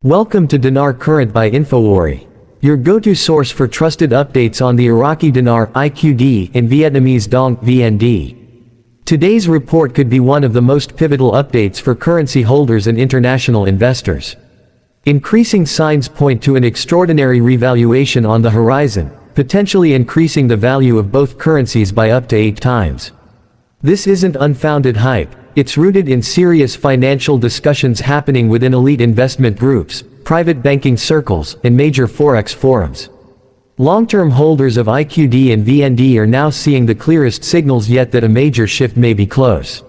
Welcome to Dinar Current by InfoWarri, your go-to source for trusted updates on the Iraqi Dinar IQD and Vietnamese Dong VND. Today's report could be one of the most pivotal updates for currency holders and international investors. Increasing signs point to an extraordinary revaluation on the horizon, potentially increasing the value of both currencies by up to 8 times. This isn't unfounded hype. It's rooted in serious financial discussions happening within elite investment groups, private banking circles, and major Forex forums. Long-term holders of IQD and VND are now seeing the clearest signals yet that a major shift may be close.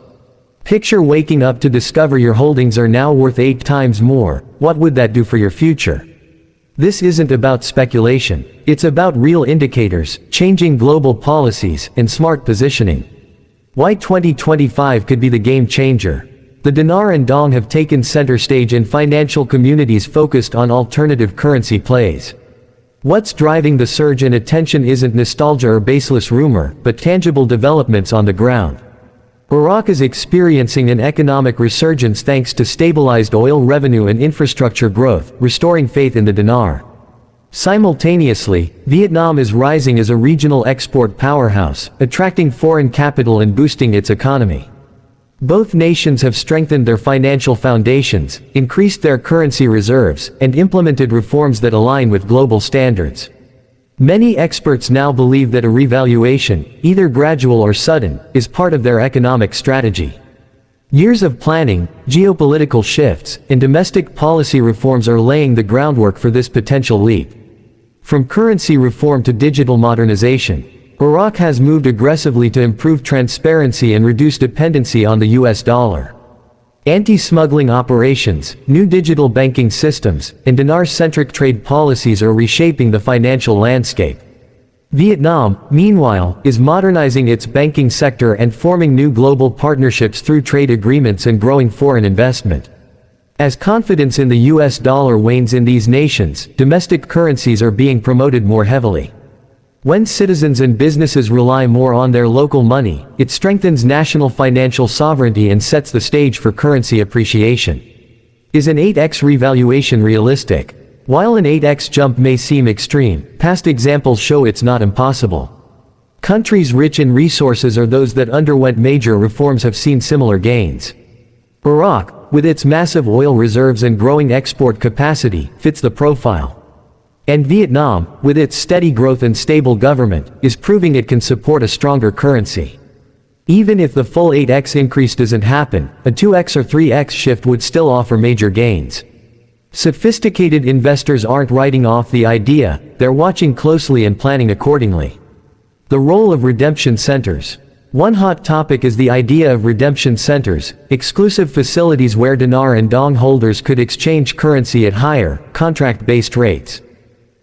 Picture waking up to discover your holdings are now worth 8 times more. What would that do for your future? This isn't about speculation. It's about real indicators, changing global policies, and smart positioning. Why 2025 could be the game changer. The dinar and dong have taken center stage in financial communities focused on alternative currency plays. What's driving the surge in attention isn't nostalgia or baseless rumor, but tangible developments on the ground. Iraq is experiencing an economic resurgence thanks to stabilized oil revenue and infrastructure growth, restoring faith in the dinar. Simultaneously, Vietnam is rising as a regional export powerhouse, attracting foreign capital and boosting its economy. Both nations have strengthened their financial foundations, increased their currency reserves, and implemented reforms that align with global standards. Many experts now believe that a revaluation, either gradual or sudden, is part of their economic strategy. Years of planning, geopolitical shifts, and domestic policy reforms are laying the groundwork for this potential leap. From currency reform to digital modernization, Iraq has moved aggressively to improve transparency and reduce dependency on the US dollar. Anti-smuggling operations, new digital banking systems, and dinar-centric trade policies are reshaping the financial landscape. Vietnam, meanwhile, is modernizing its banking sector and forming new global partnerships through trade agreements and growing foreign investment. As confidence in the US dollar wanes in these nations, domestic currencies are being promoted more heavily. When citizens and businesses rely more on their local money, it strengthens national financial sovereignty and sets the stage for currency appreciation. Is an 8x revaluation realistic? While an 8x jump may seem extreme, past examples show it's not impossible. Countries rich in resources or those that underwent major reforms have seen similar gains. Iraq, with its massive oil reserves and growing export capacity, fits the profile. And Vietnam, with its steady growth and stable government, is proving it can support a stronger currency. Even if the full 8x increase doesn't happen, a 2x or 3x shift would still offer major gains. Sophisticated investors aren't writing off the idea, they're watching closely and planning accordingly. The role of redemption centers. One hot topic is the idea of redemption centers, exclusive facilities where dinar and dong holders could exchange currency at higher, contract-based rates.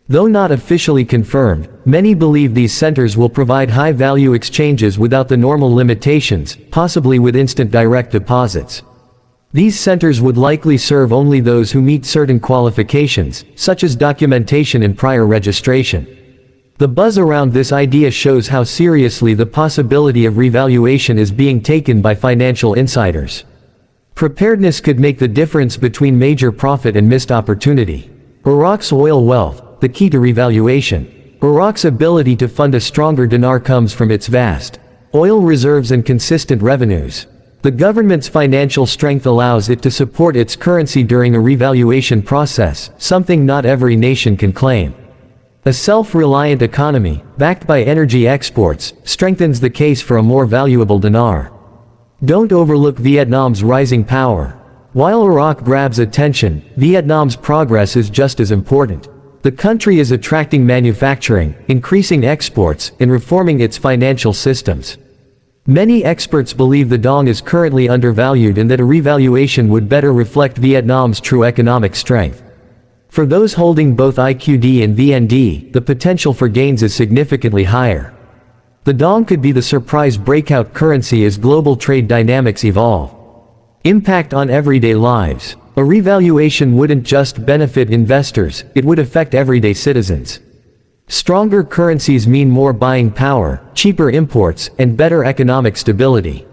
Though not officially confirmed, many believe these centers will provide high-value exchanges without the normal limitations, possibly with instant direct deposits. These centers would likely serve only those who meet certain qualifications, such as documentation and prior registration. The buzz around this idea shows how seriously the possibility of revaluation is being taken by financial insiders. Preparedness could make the difference between major profit and missed opportunity. Iraq's oil wealth, the key to revaluation. Iraq's ability to fund a stronger dinar comes from its vast oil reserves and consistent revenues. The government's financial strength allows it to support its currency during a revaluation process, something not every nation can claim. A self-reliant economy, backed by energy exports, strengthens the case for a more valuable dinar. Don't overlook Vietnam's rising power. While Iraq grabs attention, Vietnam's progress is just as important. The country is attracting manufacturing, increasing exports, and reforming its financial systems. Many experts believe the dong is currently undervalued and that a revaluation would better reflect Vietnam's true economic strength. For those holding both IQD and VND, the potential for gains is significantly higher. The dong could be the surprise breakout currency as global trade dynamics evolve. Impact on everyday lives. A revaluation wouldn't just benefit investors, it would affect everyday citizens. Stronger currencies mean more buying power, cheaper imports, and better economic stability.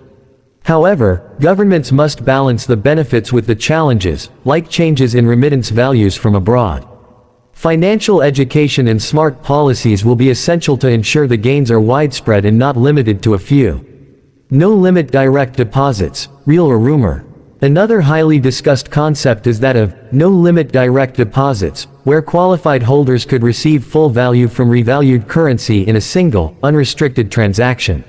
However, governments must balance the benefits with the challenges, like changes in remittance values from abroad. Financial education and smart policies will be essential to ensure the gains are widespread and not limited to a few. No limit direct deposits, real or rumor. Another highly discussed concept is that of no limit direct deposits, where qualified holders could receive full value from revalued currency in a single, unrestricted transaction.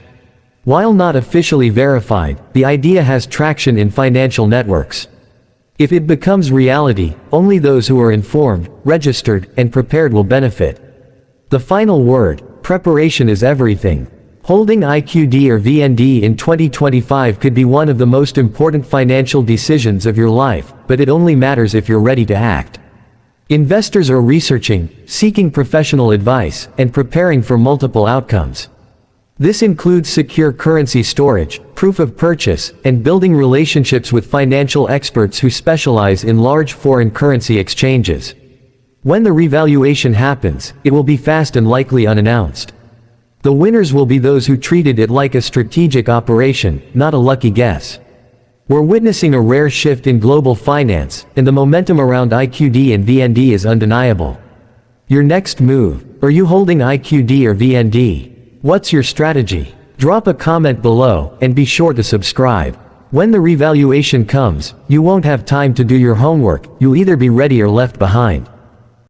While not officially verified, the idea has traction in financial networks. If it becomes reality, only those who are informed, registered, and prepared will benefit. The final word: preparation is everything. Holding IQD or VND in 2025 could be one of the most important financial decisions of your life, but it only matters if you're ready to act. Investors are researching, seeking professional advice, and preparing for multiple outcomes. This includes secure currency storage, proof of purchase, and building relationships with financial experts who specialize in large foreign currency exchanges. When the revaluation happens, it will be fast and likely unannounced. The winners will be those who treated it like a strategic operation, not a lucky guess. We're witnessing a rare shift in global finance, and the momentum around IQD and VND is undeniable. Your next move: are you holding IQD or VND? What's your strategy? Drop a comment below, and be sure to subscribe. When the revaluation comes, you won't have time to do your homework, you'll either be ready or left behind.